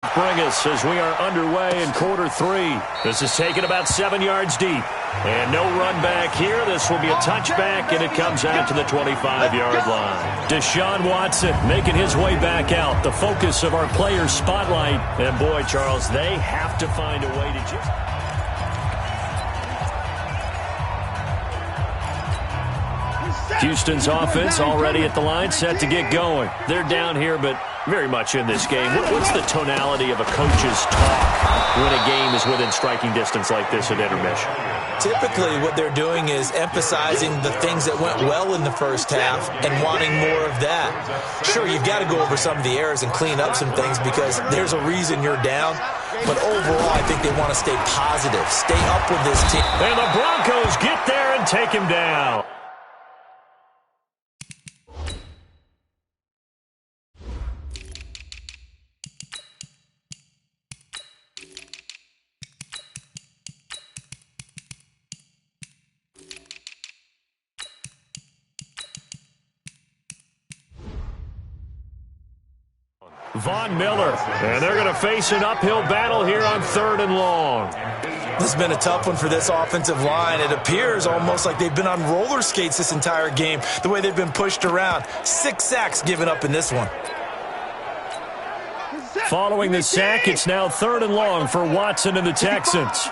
Bring us as we are underway in quarter three. This is taken about 7 yards deep. And no run back here. This will be a touchback, and it comes out to the 25-yard line. Deshaun Watson making his way back out. The focus of our players' spotlight. And boy, Charles, they have to find a way to just... Houston's offense already at the line, set to get going. They're down here, but very much in this game. What's the tonality of a coach's talk when a game is within striking distance like this at intermission? Typically, what they're doing is emphasizing the things that went well in the first half and wanting more of that. Sure, you've got to go over some of the errors and clean up some things because there's a reason you're down. But overall, I think they want to stay positive, stay up with this team. And the Broncos get there and take him down. Von Miller, and they're going to face an uphill battle here on 3rd and long. This has been a tough one for this offensive line. It appears almost like they've been on roller skates this entire game, the way they've been pushed around. 6 sacks given up in this one. Following the sack, it's now 3rd and long for Watson and the Texans.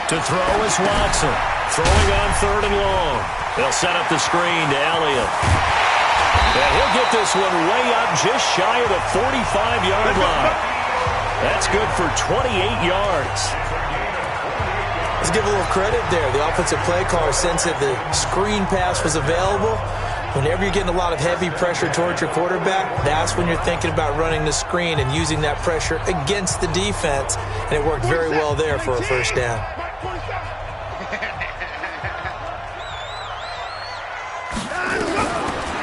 To throw is Watson. Throwing on 3rd and long. They'll set up the screen to Elliott. And he'll get this one way up just shy of the 45-yard line. That's good for 28 yards. Let's give a little credit there. The offensive play caller sensed that the screen pass was available. Whenever you're getting a lot of heavy pressure towards your quarterback, that's when you're thinking about running the screen and using that pressure against the defense. And it worked very well there for a first down.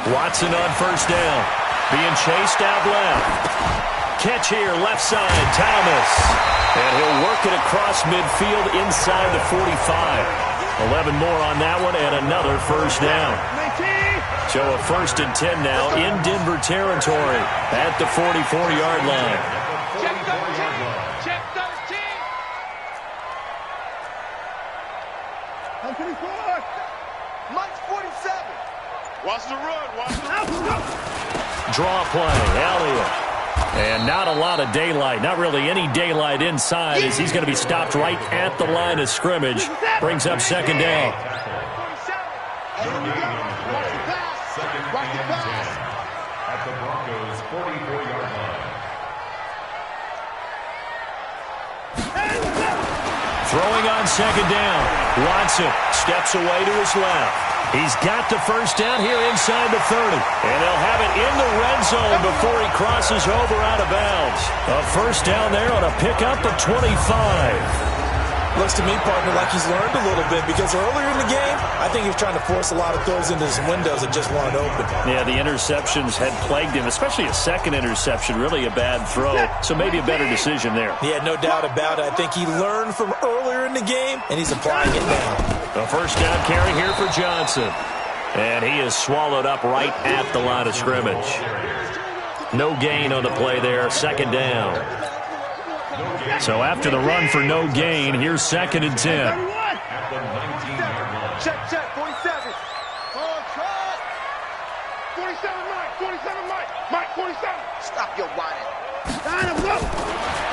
Watson on first down. Being chased out left. Catch here, left side, Thomas. And he'll work it across midfield inside the 45. 11 more on that one and another first down. So a 1st and 10 now in Denver territory at the 44-yard line. Check 13. Check 13. I'm 24. Mike's 47. Watch the run. Watch the run. Draw play, Elliott. And not a lot of daylight, not really any daylight inside as he's going to be stopped right at the line of scrimmage. Brings up 2nd down. Watch the pass. At the Broncos' 44-yard line. Throwing on 2nd down. Watson steps away to his left. He's got the first down here inside the 30. And they'll have it in the red zone before he crosses over out of bounds. A first down there on a pickup of 25. Looks to me, partner, like he's learned a little bit because earlier in the game, I think he was trying to force a lot of throws into his windows that just weren't open. Yeah, the interceptions had plagued him, especially a second interception, really a bad throw. So maybe a better decision there. Yeah, no doubt about it. I think he learned from earlier in the game, and he's applying it now. A first down carry here for Johnson. And he is swallowed up right at the line of scrimmage. No gain on the play there, 2nd down. So after the run for no gain, here's 2nd and 10. Check, 47. Oh, try. 47, Mike. 47, Mike. Mike, 47. Stop your whining.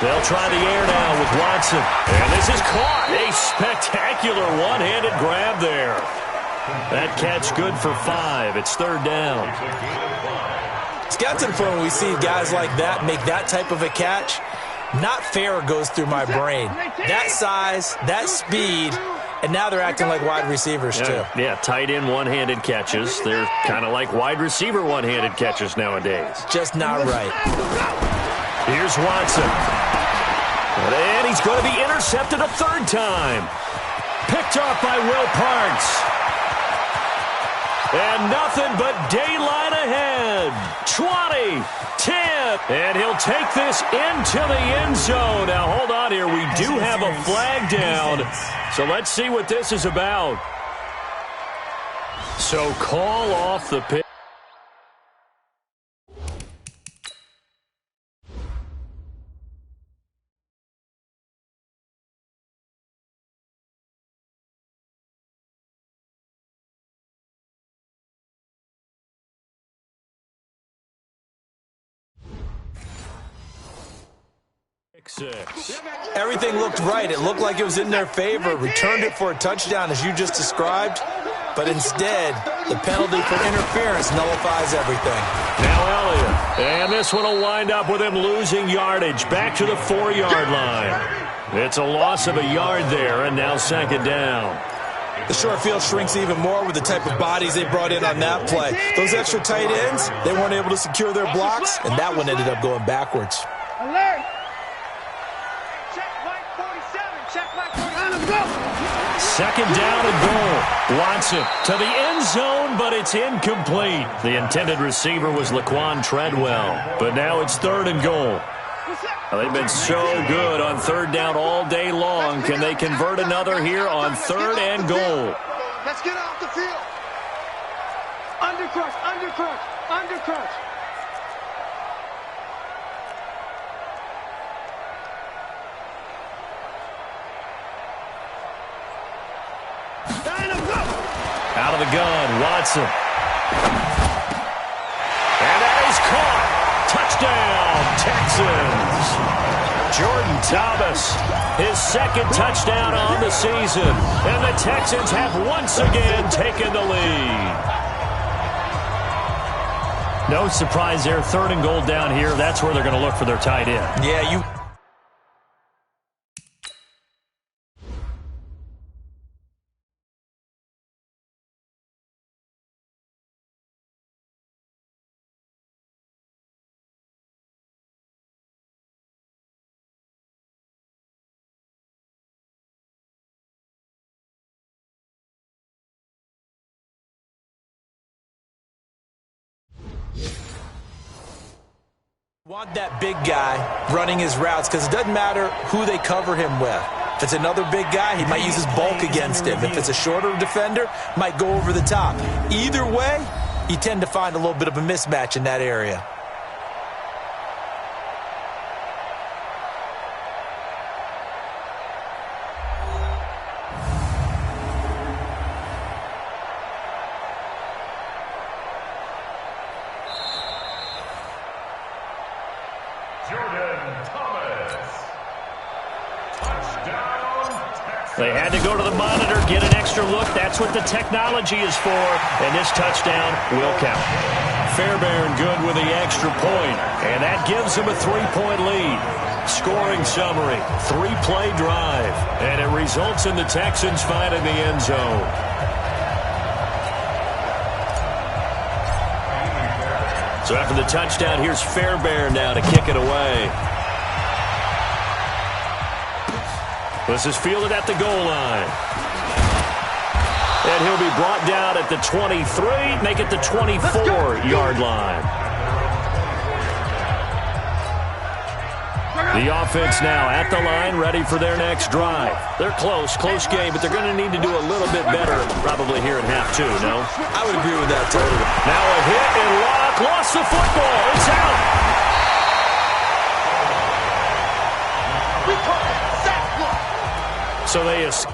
They'll try the air now with Watson. And this is caught. A spectacular one-handed grab there. That catch good for 5. It's 3rd down. It's got to the point when we see guys like that make that type of a catch. Not fair goes through my brain. That size, that speed, and now they're acting like wide receivers too. Yeah, tight end one-handed catches. They're kind of like wide receiver one-handed catches nowadays. Just not right. Here's Watson. And he's going to be intercepted a 3rd time. Picked off by Will Parks. And nothing but daylight ahead. 20, 10, and he'll take this into the end zone. Now, hold on here. We do have a flag down, so let's see what this is about. So call off the pitch. pick six. Everything looked right. It looked like it was in their favor. Returned it for a touchdown, as you just described. But instead, the penalty for interference nullifies everything. Now Elliott. And this one will wind up with him losing yardage. Back to the 4-yard line. It's a loss of a yard there, and now second down. The short field shrinks even more with the type of bodies they brought in on that play. Those extra tight ends, they weren't able to secure their blocks, and that one ended up going backwards. Alert! Check Mike 47. Check Mike 47. Let's go! Second down and goal. Watson to the end zone, but it's incomplete. The intended receiver was Laquan Treadwell, but now it's third and goal. They've been so good on third down all day long. Can they convert another here on third and goal? Let's get off the field. Undercrush, undercrush, undercrush. Out of the gun, Watson. And that is caught. Touchdown, Texans. Jordan Thomas, his second touchdown on the season. And the Texans have once again taken the lead. No surprise there, third and goal down here. That's where they're going to look for their tight end. Yeah, you... want that big guy running his routes because it doesn't matter who they cover him with. If it's another big guy, he might use his bulk against him. If it's a shorter defender, might go over the top. Either way, you tend to find a little bit of a mismatch in that area. They had to go to the monitor, get an extra look. That's what the technology is for. And this touchdown will count. Fairbairn good with the extra point. And that gives them a 3-point lead. Scoring summary, 3-play drive. And it results in the Texans finding the end zone. So after the touchdown, here's Fairbairn now to kick it away. This is fielded at the goal line. And he'll be brought down at the 23, make it the 24-yard line. The offense now at the line, ready for their next drive. They're close game, but they're going to need to do a little bit better probably here in half two, no? I would agree with that totally. Now a hit and Locke lost the football. It's out. So they escape.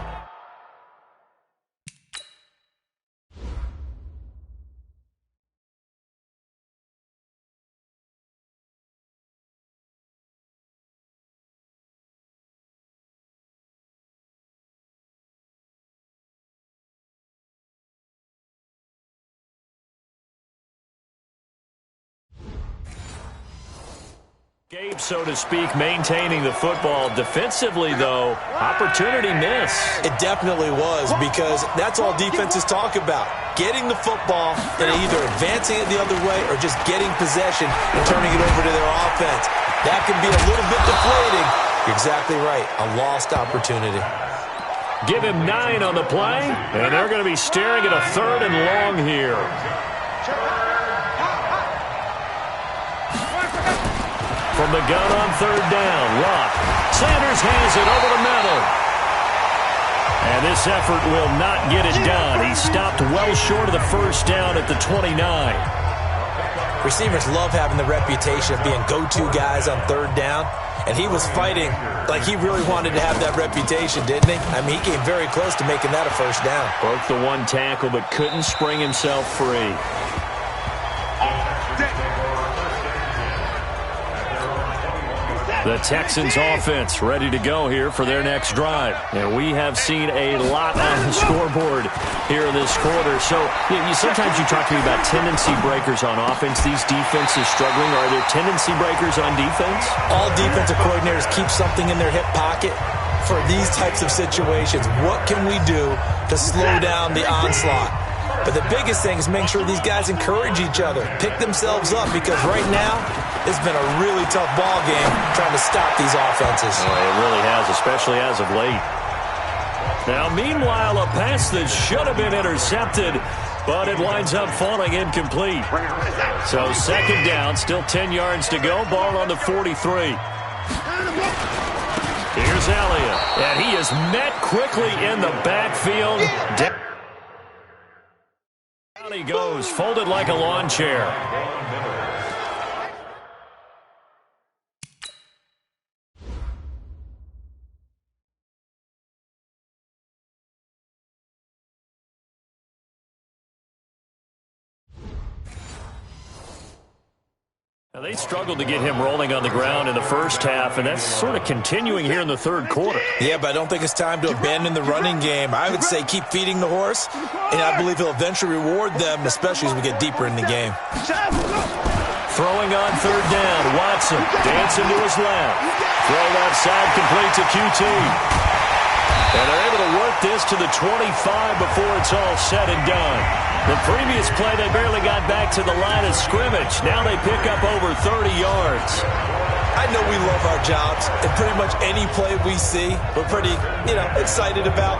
So to speak, maintaining the football. Defensively, though, opportunity miss. It definitely was, because that's all defenses talk about. Getting the football and either advancing it the other way or just getting possession and turning it over to their offense. That can be a little bit deflating. You're exactly right. A lost opportunity. Give him 9 on the play, and they're going to be staring at a third and long here. From the gun on third down, Locke. Sanders hands it over the middle. And this effort will not get it done. He stopped well short of the first down at the 29. Receivers love having the reputation of being go-to guys on third down. And he was fighting like he really wanted to have that reputation, didn't he? I mean, he came very close to making that a first down. Broke the one tackle, but couldn't spring himself free. The Texans offense ready to go here for their next drive. And we have seen a lot on the scoreboard here in this quarter. So sometimes you talk to me about tendency breakers on offense. These defenses struggling. Are there tendency breakers on defense? All defensive coordinators keep something in their hip pocket for these types of situations. What can we do to slow down the onslaught? But the biggest thing is making sure these guys encourage each other, pick themselves up, because right now it's been a really tough ball game trying to stop these offenses. Oh, it really has, especially as of late. Now, meanwhile, a pass that should have been intercepted, but it winds up falling incomplete. So second down, still 10 yards to go, ball on the 43. Here's Elliott, and he is met quickly in the backfield. Down he goes, folded like a lawn chair. Now, they struggled to get him rolling on the ground in the first half, and that's sort of continuing here in the third quarter. Yeah, but I don't think it's time to abandon the running game. I would say keep feeding the horse, and I believe he'll eventually reward them, especially as we get deeper in the game. Throwing on third down, Watson dancing to his left. Throw left side complete to QT. And they're able to work this to the 25 before it's all said and done. The previous play, they barely got back to the line of scrimmage. Now they pick up over 30 yards. I know we love our jobs, and pretty much any play we see, we're pretty, excited about.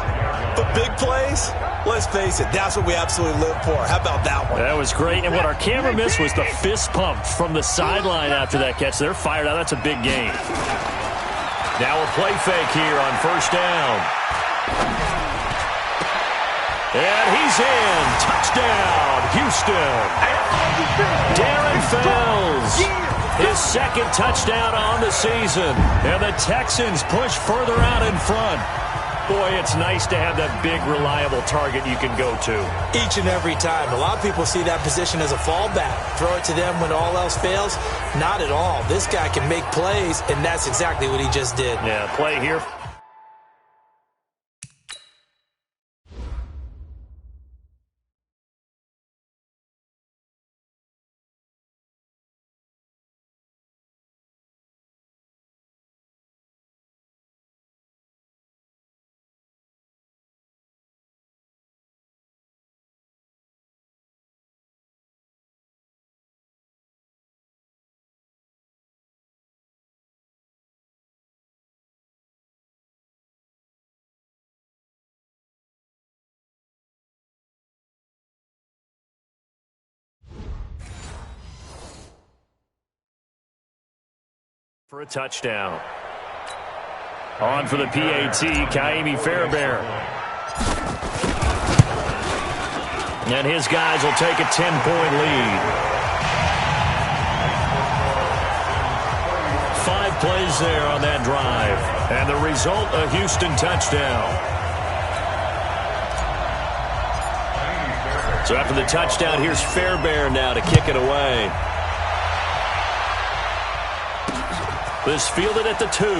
But big plays, let's face it, that's what we absolutely live for. How about that one? That was great, and what our camera missed was the fist pump from the sideline after that catch. They're fired out. That's a big game. Now a play fake here on first down. And he's in. Touchdown, Houston. Darren Fells, his second touchdown on the season. And the Texans push further out in front. Boy, it's nice to have that big, reliable target you can go to. Each and every time. A lot of people see that position as a fallback. Throw it to them when all else fails. Not at all. This guy can make plays, and that's exactly what he just did. Yeah, play here. For a touchdown. On for the PAT, Kaimi Fairbairn. And his guys will take a 10-point lead. 5 plays there on that drive. And the result, a Houston touchdown. So after the touchdown, here's Fairbairn now to kick it away. This fielded at the 2. And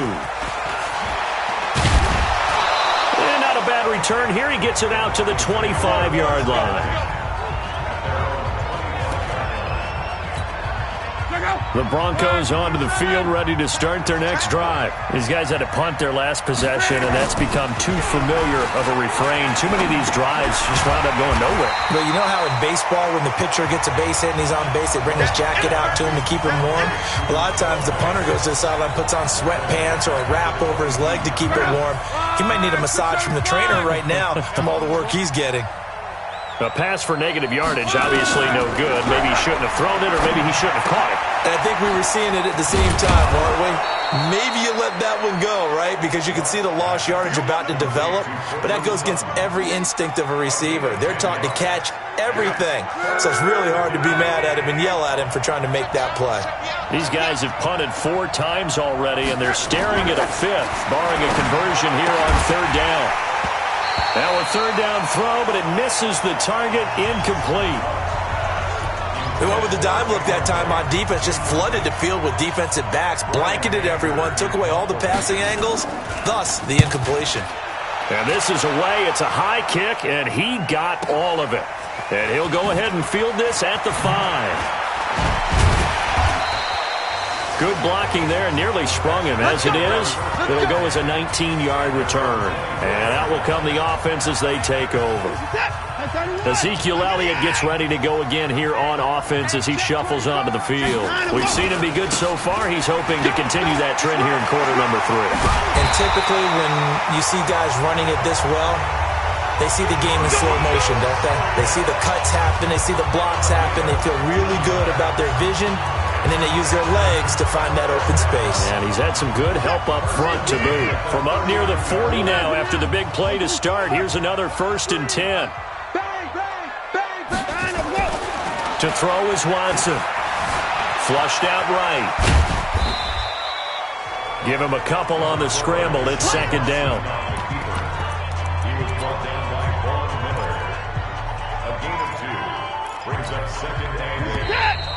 not a bad return here. He gets it out to the 25-yard line. The Broncos onto the field, ready to start their next drive. These guys had to punt their last possession, and that's become too familiar of a refrain. Too many of these drives just wound up going nowhere. But you know how in baseball, when the pitcher gets a base hit and he's on base, they bring his jacket out to him to keep him warm? A lot of times the punter goes to the sideline, puts on sweatpants or a wrap over his leg to keep it warm. He might need a massage from the trainer right now from all the work he's getting. A pass for negative yardage, obviously no good. Maybe he shouldn't have thrown it, or maybe he shouldn't have caught it. And I think we were seeing it at the same time, weren't we? Maybe you let that one go, right? Because you can see the lost yardage about to develop. But that goes against every instinct of a receiver. They're taught to catch everything. So it's really hard to be mad at him and yell at him for trying to make that play. These guys have punted 4 times already, and they're staring at a 5th, barring a conversion here on third down. Now a third down throw, but it misses the target, incomplete. They went with the dime look that time on defense, just flooded the field with defensive backs, blanketed everyone, took away all the passing angles, thus the incompletion. And this is away. It's a high kick, and he got all of it. And he'll go ahead and field this at the 5. Good blocking there, nearly sprung him. As it is, it'll go as a 19-yard return. And out will come the offense as they take over. Ezekiel Elliott gets ready to go again here on offense as he shuffles onto the field. We've seen him be good so far. He's hoping to continue that trend here in quarter number 3. And typically when you see guys running it this well, they see the game in slow motion, don't they? They see the cuts happen. They see the blocks happen. They feel really good about their vision. And then they use their legs to find that open space. And he's had some good help up front to boot. From up near the 40 now after the big play to start. Here's another 1st and 10. To throw is Watson. Flushed out right. Give him a couple on the scramble. It's 2nd down. He was brought down by Vaughn Miller. A gain of 2. Brings up 2nd and 8.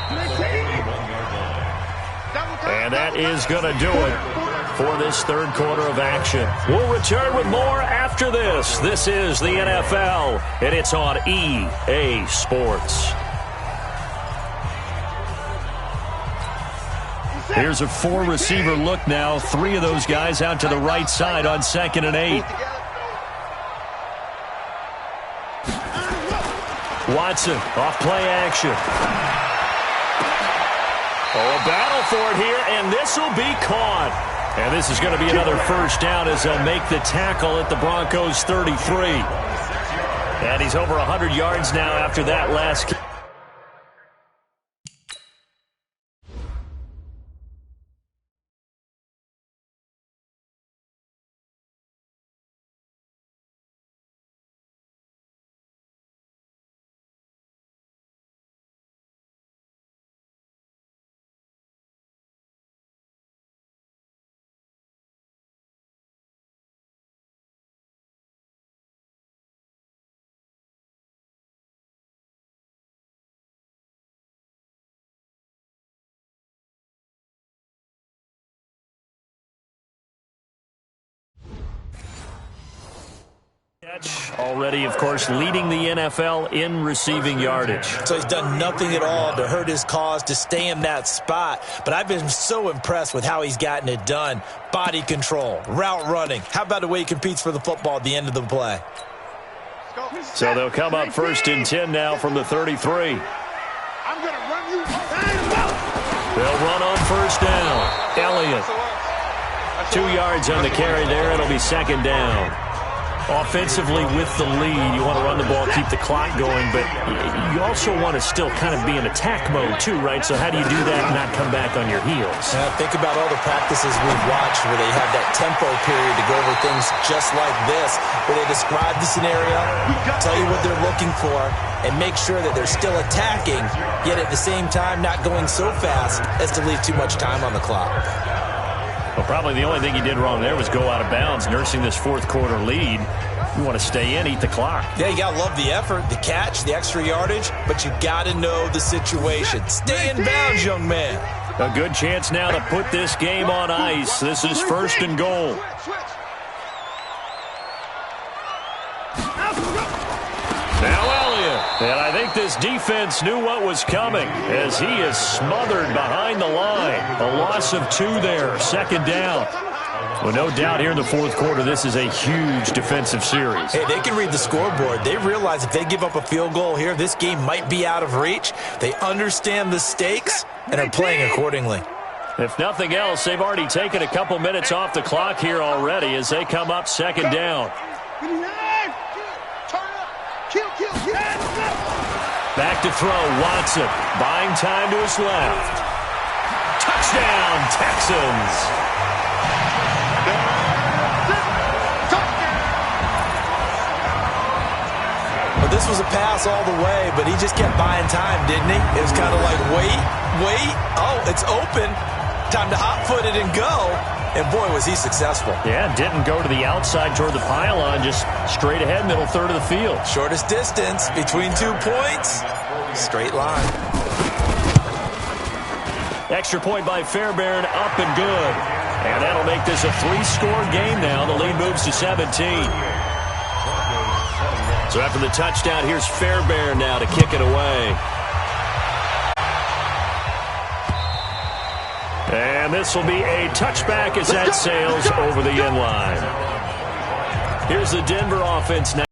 And that is going to do it for this 3rd quarter of action. We'll return with more after this. This is the NFL, and it's on EA Sports. Here's a 4-receiver look now. 3 of those guys out to the right side on 2nd and 8. Watson off play action. Oh, a battle for it here, and this will be caught. And this is going to be another 1st down as they'll make the tackle at the Broncos 33. And he's over 100 yards now after that last kick. Already, of course, leading the NFL in receiving yardage. So he's done nothing at all to hurt his cause, to stay in that spot. But I've been so impressed with how he's gotten it done. Body control, route running. How about the way he competes for the football at the end of the play? So they'll come up 1st and 10 now from the 33. I'm going to run you. They'll run on 1st down. Elliott. 2 yards on the carry there. It'll be 2nd down. Offensively with the lead, you want to run the ball, keep the clock going, but you also want to still kind of be in attack mode too, right? So how do you do that and not come back on your heels? Think about all the practices we've watched where they have that tempo period to go over things just like this, where they describe the scenario, tell you what they're looking for, and make sure that they're still attacking, yet at the same time not going so fast as to leave too much time on the clock. Well, probably the only thing he did wrong there was go out of bounds, nursing this 4th quarter lead. You want to stay in, eat the clock. Yeah, you got to love the effort, the catch, the extra yardage, but you got to know the situation. Stay in bounds, young man. A good chance now to put this game on ice. This is 1st and goal. Now Elliott, and I think this defense knew what was coming as he is smothered behind the line. A loss of 2 there, 2nd down. Well, no doubt here in the 4th quarter, this is a huge defensive series. Hey, they can read the scoreboard. They realize if they give up a field goal here, this game might be out of reach. They understand the stakes and are playing accordingly. If nothing else, they've already taken a couple minutes off the clock here already as they come up 2nd down. Back to throw, Watson, buying time to his left. Touchdown, Texans. Well, this was a pass all the way, but he just kept buying time, didn't he? It was kind of like, wait. Oh, it's open. Time to hot-foot it and go. And boy, was he successful. Yeah, didn't go to the outside toward the pylon, just straight ahead, middle third of the field. Shortest distance between 2 points, straight line. Extra point by Fairbairn, up and good. And that'll make this a 3-score game now. The lead moves to 17. So after the touchdown, here's Fairbairn now to kick it away. And this will be a touchback as that sails over the end line. Here's the Denver offense now.